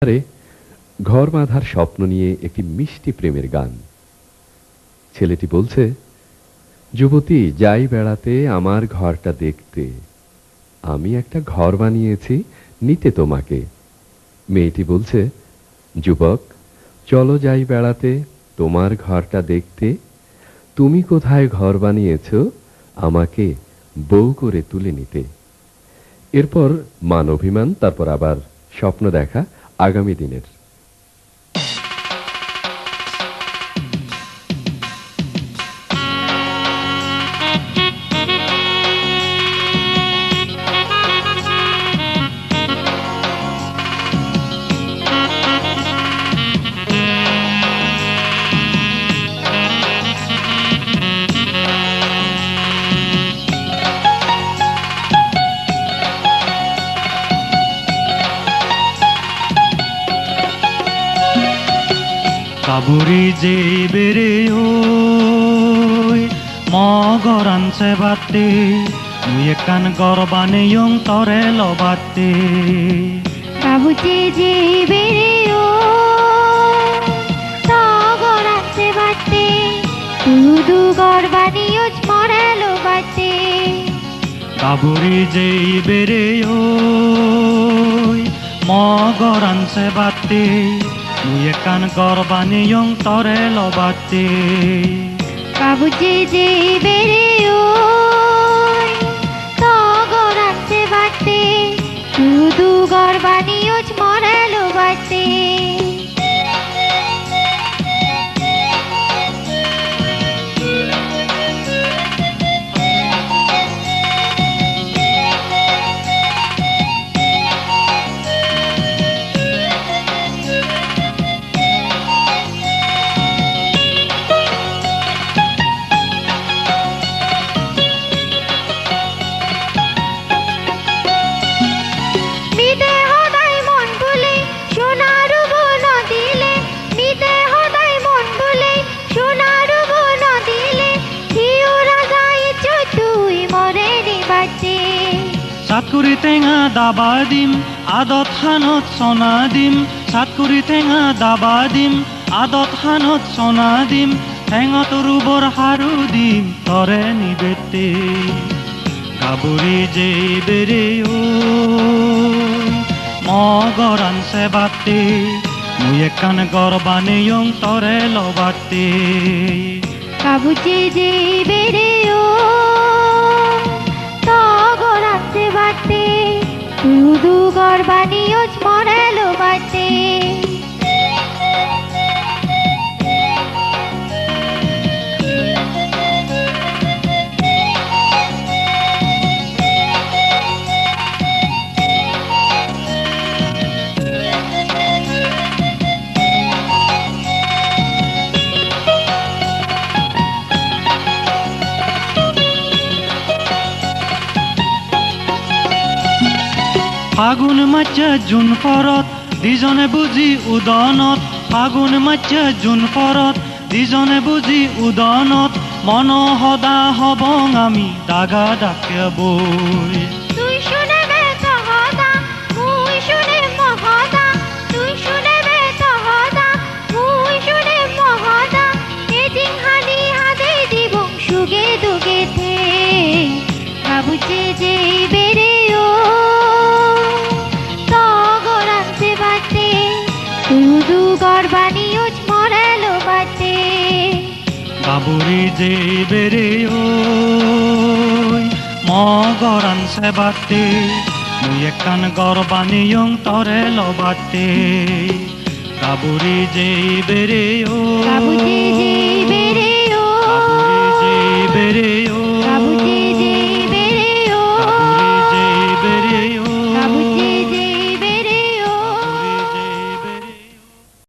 আরে ঘর বাঁধার স্বপ্ন নিয়ে একটি মিষ্টি প্রেমের গান। ছেলেটি বলছে, যুবতী যাই বেড়াতে আমার ঘরটা দেখতে, আমি একটা ঘর বানিয়েছি নিতে তোমাকে। মেয়েটি বলছে, যুবক চলো যাই বেড়াতে তোমার ঘরটা দেখতে, তুমি কোথায় ঘর বানিয়েছ আমাকে বউ করে তুলে নিতে। এরপর মান অভিমান, তারপর আবার স্বপ্ন দেখা আগামী দিনের। Kaburi je bere oi mogoran se batte nuyekan gorbane yung tore lo batte Kabuche je bere o togoran se batte tudu gorbani uch morelo batte Kaburi je bere oi mogoran se batte nuyekan gorbane yung tore lo batte Kabuche je bere o togoran se batte tudu gorbani uch morelo batte Satkuri tenga dabadim adot hanot sonadim Satkuri tenga dabadim adot hanot sonadim Tengot rubor harudim tore nibete Kaburi je bere oi mogoran se batte nuyekan gorbane yung tore lo batte Kabuche je bere o togoran se batte tudu gorbani uch morelo batte ফাগুন মাছে June পরত দিজনে বুঝি উদনত ফাগুন মাছে June পরত দিজনে বুঝি উদনত মন সদা হবং আমি দাগা ডাকে বই তুই শুনে বে সহদা মুই শুনে মহদা তুই শুনে বে সহদা মুই শুনে মহদা এদিন হানি হাদে দিবং সুগে দুগে থে কাবুচে যে বেরে ও তগরান সে বাতে তুদু গরবানি উচ মরেলো বাতে বাবুরি যে বেরে ওই মগরান সে বাতে মুই একান গরবানি ইয়ং তরে লবাতে বাবুরি যে বেরে ও কাবুচে যে বেরে ও বাবুরি যে বেরে